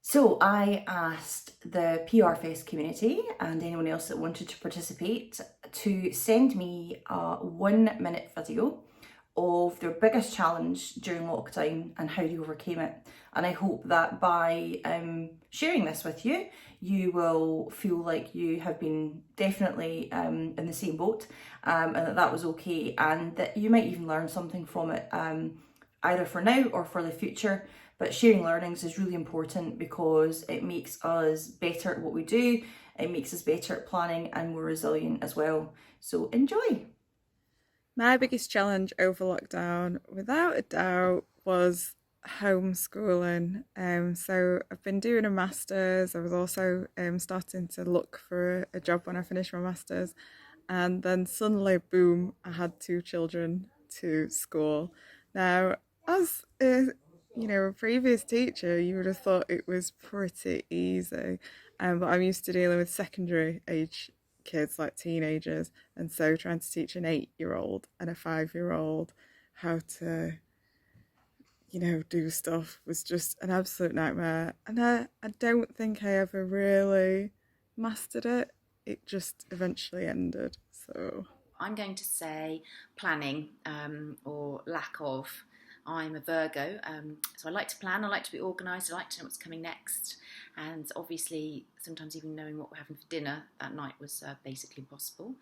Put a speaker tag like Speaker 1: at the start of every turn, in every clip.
Speaker 1: So I asked the PRFest community and anyone else that wanted to participate to send me a 1-minute video of their biggest challenge during lockdown and how they overcame it. And I hope that by sharing this with you, you will feel like you have been definitely in the same boat, and that was okay, and that you might even learn something from it, either for now or for the future. But sharing learnings is really important because it makes us better at what we do, it makes us better at planning and more resilient as well. So enjoy!
Speaker 2: My biggest challenge over lockdown, without a doubt, was homeschooling. So I've been doing a master's. I was also starting to look for a job when I finished my master's, and then suddenly, boom! I had 2 children to school. Now, as a previous teacher, you would have thought it was pretty easy, but I'm used to dealing with secondary age kids, like teenagers, and so trying to teach an 8-year-old and a 5-year-old how to do stuff was just an absolute nightmare. And I don't think I ever really mastered it. It just eventually ended. So
Speaker 3: I'm going to say planning, or lack of. I'm a Virgo, so I like to plan, I like to be organised, I like to know what's coming next, and obviously sometimes even knowing what we're having for dinner that night was basically impossible.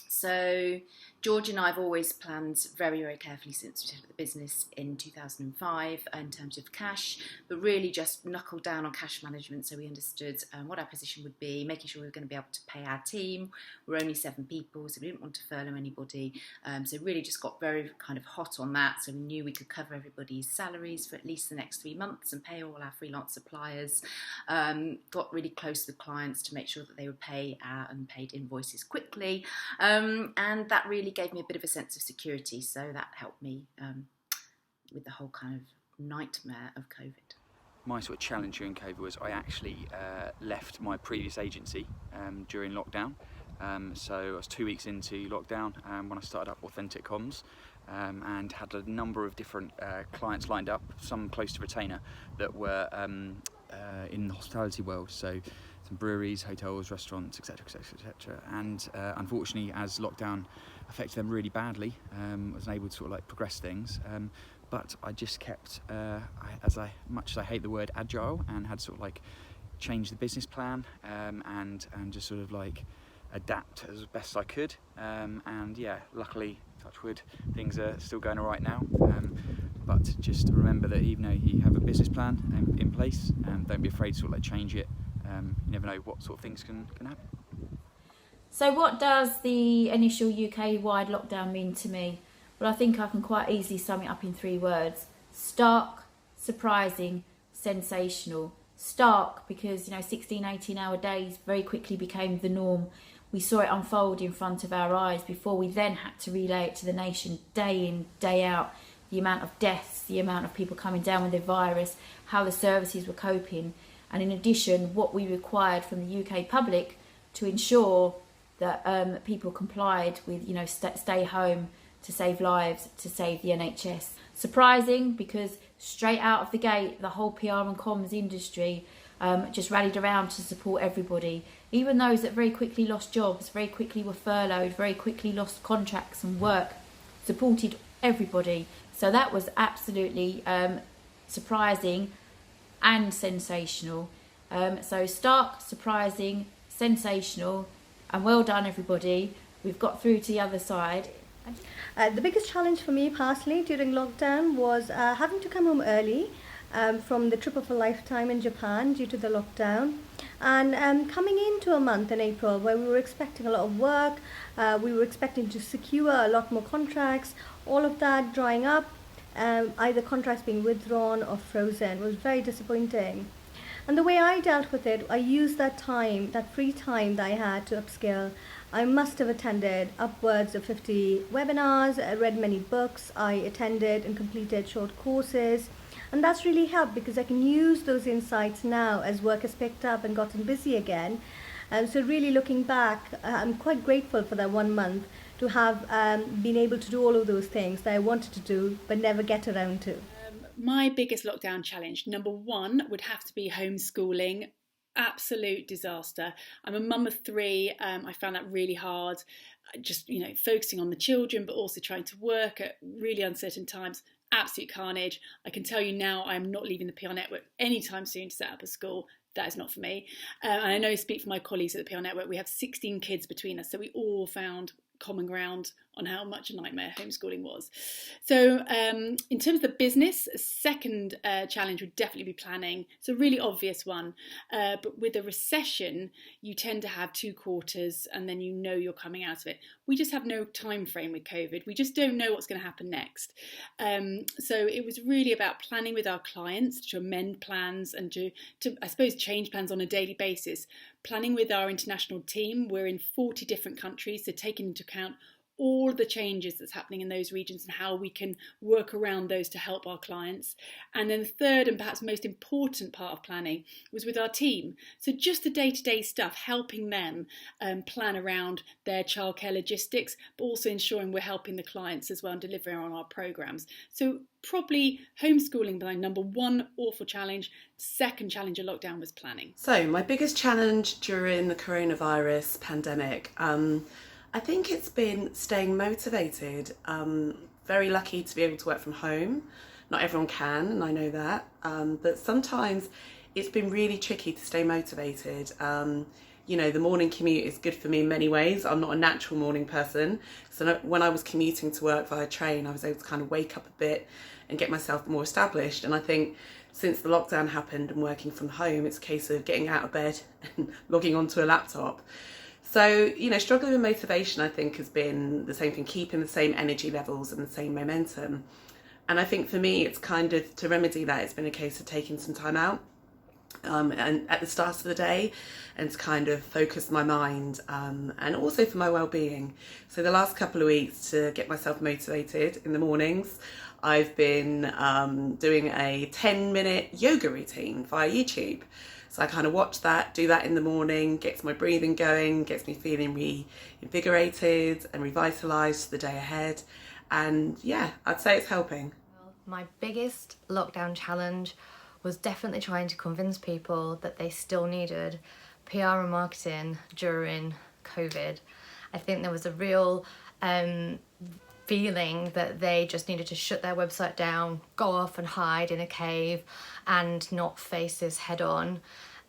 Speaker 3: So George and I have always planned very, very carefully since we set up the business in 2005 in terms of cash, but really just knuckled down on cash management, so we understood what our position would be, making sure we were going to be able to pay our team. We're only 7 people, so we didn't want to furlough anybody, so really just got very kind of hot on that, so we knew we could cover everybody's salaries for at least the next 3 months and pay all our freelance suppliers. Got really close with clients to make sure that they would pay our unpaid invoices quickly, and that really gave me a bit of a sense of security, so that helped me with the whole kind of nightmare of COVID.
Speaker 4: My sort of challenge during COVID was I actually left my previous agency during lockdown. So I was 2 weeks into lockdown when I started up Authentic Comms, and had a number of different clients lined up, some close to retainer, that were in the hospitality world, so some breweries, hotels, restaurants, etc, etc, etc. And unfortunately, as lockdown affected them really badly, I wasn't able to sort of like progress things, but I just kept, much as I hate the word agile, and had sort of like changed the business plan, and just sort of like adapt as best I could, and yeah, luckily, touch wood, things are still going all right now, but just remember that even though you have a business plan in place, don't be afraid to sort of like change it. You never know what sort of things can happen.
Speaker 5: So what does the initial UK-wide lockdown mean to me? Well, I think I can quite easily sum it up in 3 words. Stark, surprising, sensational. Stark because 16, 18-hour days very quickly became the norm. We saw it unfold in front of our eyes before we then had to relay it to the nation day in, day out. The amount of deaths, the amount of people coming down with the virus, how the services were coping, and in addition, what we required from the UK public to ensure that people complied with, stay home to save lives, to save the NHS. Surprising because straight out of the gate, the whole PR and comms industry just rallied around to support everybody. Even those that very quickly lost jobs, very quickly were furloughed, very quickly lost contracts and work, supported everybody. So that was absolutely surprising and sensational. So stark, surprising, sensational, and well done everybody. We've got through to the other side.
Speaker 6: The biggest challenge for me personally during lockdown was having to come home early from the trip of a lifetime in Japan due to the lockdown, and coming into a month in April where we were expecting a lot of work, we were expecting to secure a lot more contracts, all of that drying up, either contracts being withdrawn or frozen, was very disappointing. And the way I dealt with it, I used that time, that free time that I had, to upskill. I must have attended upwards of 50 webinars, I read many books, I attended and completed short courses, and that's really helped because I can use those insights now as work has picked up and gotten busy again. And so really looking back, I'm quite grateful for that 1 month to have been able to do all of those things that I wanted to do but never get around to.
Speaker 7: my biggest lockdown challenge, number one, would have to be homeschooling. Absolute disaster. I'm a mum of three. I found that really hard. Just, focusing on the children, but also trying to work at really uncertain times. Absolute carnage. I can tell you now, I'm not leaving the PR network anytime soon to set up a school. That is not for me. And I know I speak for my colleagues at the PR network. We have 16 kids between us, so we all found common ground on how much a nightmare homeschooling was. So in terms of the business, a second challenge would definitely be planning. It's a really obvious one, but with a recession, you tend to have 2 quarters and then you're coming out of it. We just have no time frame with COVID. We just don't know what's going to happen next. So it was really about planning with our clients to amend plans and to I suppose, change plans on a daily basis. Planning with our international team. We're in 40 different countries, so taking into account all the changes that's happening in those regions and how we can work around those to help our clients. And then the third and perhaps most important part of planning was with our team. So just the day-to-day stuff, helping them plan around their childcare logistics, but also ensuring we're helping the clients as well and delivering on our programmes. So probably homeschooling my number one awful challenge. Second challenge of lockdown was planning.
Speaker 8: So my biggest challenge during the coronavirus pandemic, I think it's been staying motivated. Very lucky to be able to work from home. Not everyone can, and I know that. But sometimes it's been really tricky to stay motivated. The morning commute is good for me in many ways. I'm not a natural morning person. So when I was commuting to work via train, I was able to kind of wake up a bit and get myself more established. And I think since the lockdown happened and working from home, it's a case of getting out of bed and logging onto a laptop. So, struggling with motivation, I think, has been the same thing, keeping the same energy levels and the same momentum. And I think for me, it's kind of, to remedy that, it's been a case of taking some time out and at the start of the day and to kind of focus my mind and also for my well-being. So the last couple of weeks, to get myself motivated in the mornings, I've been doing a 10-minute yoga routine via YouTube. So I kind of watch that, do that in the morning, gets my breathing going, gets me feeling reinvigorated and revitalised for the day ahead. And yeah, I'd say it's helping.
Speaker 9: My biggest lockdown challenge was definitely trying to convince people that they still needed PR and marketing during COVID. I think there was a real feeling that they just needed to shut their website down, go off and hide in a cave and not face this head on.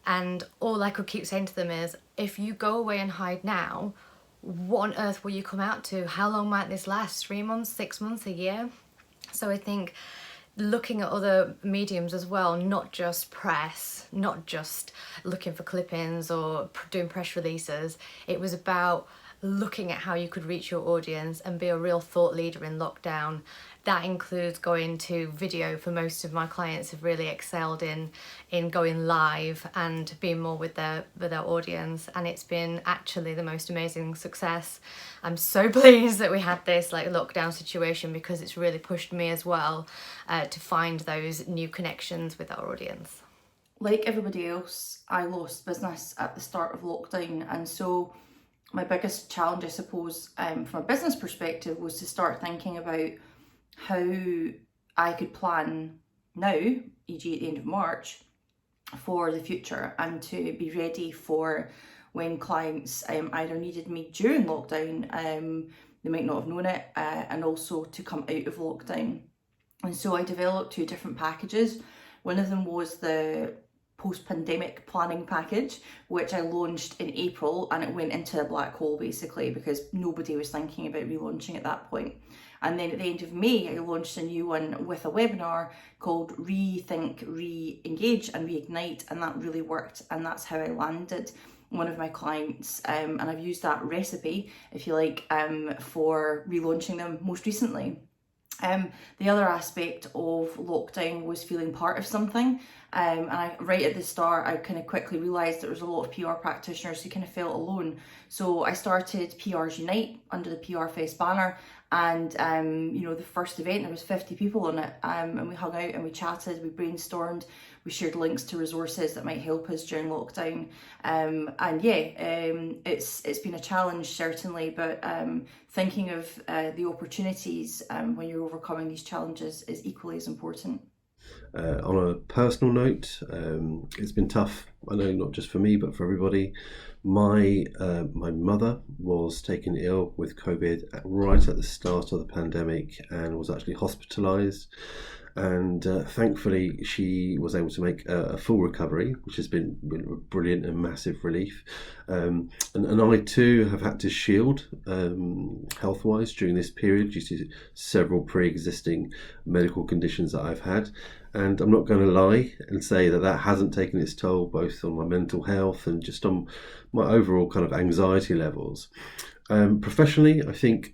Speaker 9: And all I could keep saying to them is, if you go away and hide now, what on earth will you come out to? How long might this last? 3 months, 6 months, a year? So I think looking at other mediums as well, not just press, not just looking for clippings or doing press releases. It was about looking at how you could reach your audience and be a real thought leader in lockdown. That includes going to video. For most of my clients have really excelled in going live and being more with their audience, and it's been actually the most amazing success. I'm so pleased that we had this lockdown situation, because it's really pushed me as well to find those new connections with our audience.
Speaker 1: Like everybody else, I lost business at the start of lockdown, and so my biggest challenge, I suppose, from a business perspective, was to start thinking about how I could plan now, e.g. at the end of March, for the future, and to be ready for when clients either needed me during lockdown, they might not have known it, and also to come out of lockdown. And so I developed 2 different packages. One of them was the post-pandemic planning package, which I launched in April, and it went into a black hole basically because nobody was thinking about relaunching at that point. And then at the end of May, I launched a new one with a webinar called Rethink, Re-Engage and Reignite, and that really worked, and that's how I landed one of my clients, and I've used that recipe, if you like, for relaunching them most recently. The other aspect of lockdown was feeling part of something, and right at the start I kind of quickly realised there was a lot of PR practitioners who kind of felt alone. So I started PRs Unite under the PRFest banner, and the first event, there was 50 people on it, and we hung out and we chatted, we brainstormed, we shared links to resources that might help us during lockdown, it's been a challenge certainly, but thinking of the opportunities when you're overcoming these challenges is equally as important.
Speaker 10: On a personal note, it's been tough. I know not just for me, but for everybody. My mother was taken ill with COVID right at the start of the pandemic and was actually hospitalised. And thankfully, she was able to make a full recovery, which has been brilliant and massive relief. And I too have had to shield health-wise during this period due to several pre-existing medical conditions that I've had. And I'm not going to lie and say that hasn't taken its toll both on my mental health and just on my overall kind of anxiety levels. Professionally, I think,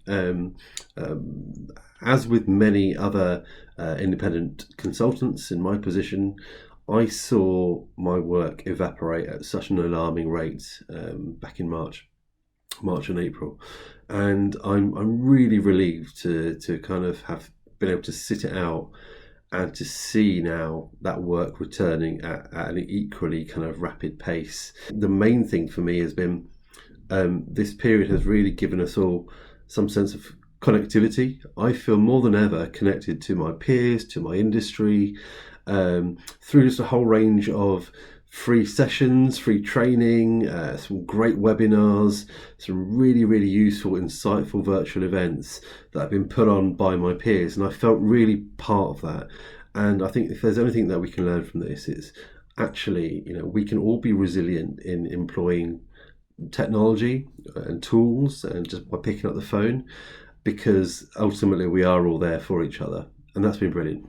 Speaker 10: as with many other independent consultants in my position, I saw my work evaporate at such an alarming rate back in March and April, and I'm really relieved to kind of have been able to sit it out and to see now that work returning at an equally kind of rapid pace. The main thing for me has been this period has really given us all some sense of connectivity. I feel more than ever connected to my peers, to my industry, through just a whole range of free sessions, free training, some great webinars, some really, really useful, insightful virtual events that have been put on by my peers, and I felt really part of that. And I think if there's anything that we can learn from this, it's actually, we can all be resilient in employing technology and tools and just by picking up the phone, because ultimately we are all there for each other, and that's been brilliant.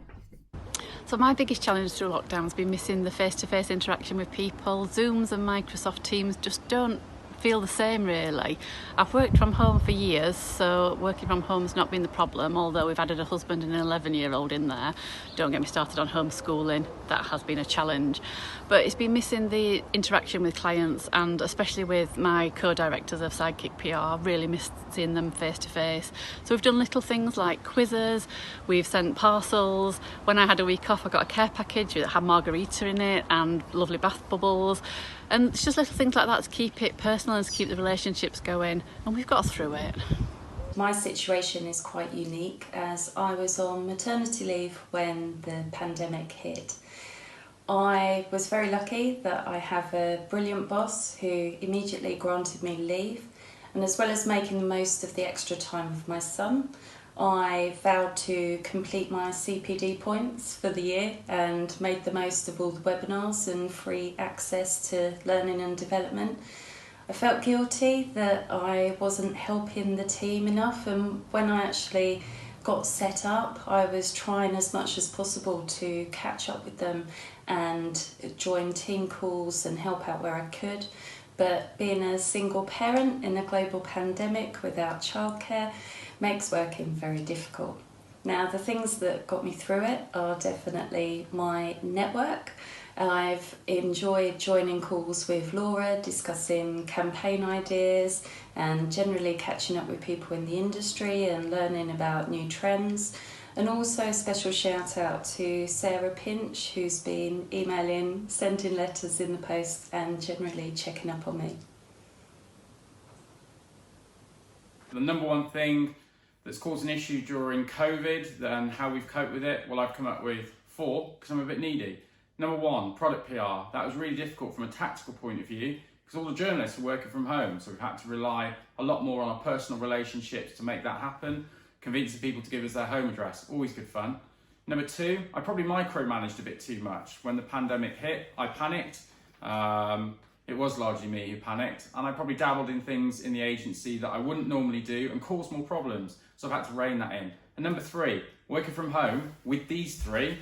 Speaker 11: So my biggest challenge through lockdown has been missing the face-to-face interaction with people. Zooms and Microsoft Teams just don't feel the same really. I've worked from home for years, so working from home has not been the problem, although we've added a husband and an 11-year-old in there. Don't get me started on homeschooling, that has been a challenge. But it's been missing the interaction with clients, and especially with my co-directors of Sidekick PR, really missed seeing them face to face. So we've done little things like quizzes, we've sent parcels. When I had a week off, I got a care package that had margarita in it and lovely bath bubbles. And it's just little things like that to keep it personal and to keep the relationships going, and we've got through it.
Speaker 12: My situation is quite unique, as I was on maternity leave when the pandemic hit. I was very lucky that I have a brilliant boss who immediately granted me leave, and as well as making the most of the extra time with my son, I vowed to complete my CPD points for the year and made the most of all the webinars and free access to learning and development. I felt guilty that I wasn't helping the team enough, and when I actually got set up, I was trying as much as possible to catch up with them and join team calls and help out where I could. But being a single parent in a global pandemic without childcare makes working very difficult. Now, the things that got me through it are definitely my network. I've enjoyed joining calls with Laura, discussing campaign ideas and generally catching up with people in the industry and learning about new trends. And also a special shout out to Sarah Pinch, who's been emailing, sending letters in the post and generally checking up on me.
Speaker 13: The number one thing that's caused an issue during COVID and how we've coped with it, well, I've come up with 4 because I'm a bit needy. Number 1, product PR. That was really difficult from a tactical point of view because all the journalists are working from home, so we've had to rely a lot more on our personal relationships to make that happen, convincing people to give us their home address, always good fun. Number 2, I probably micromanaged a bit too much. When the pandemic hit, I panicked. It was largely me who panicked, and I probably dabbled in things in the agency that I wouldn't normally do and caused more problems, so I've had to rein that in. And number 3, working from home with these 3,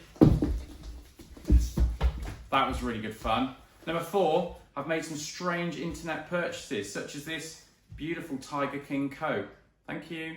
Speaker 13: that was really good fun. Number 4, I've made some strange internet purchases, such as this beautiful Tiger King coat. Thank you.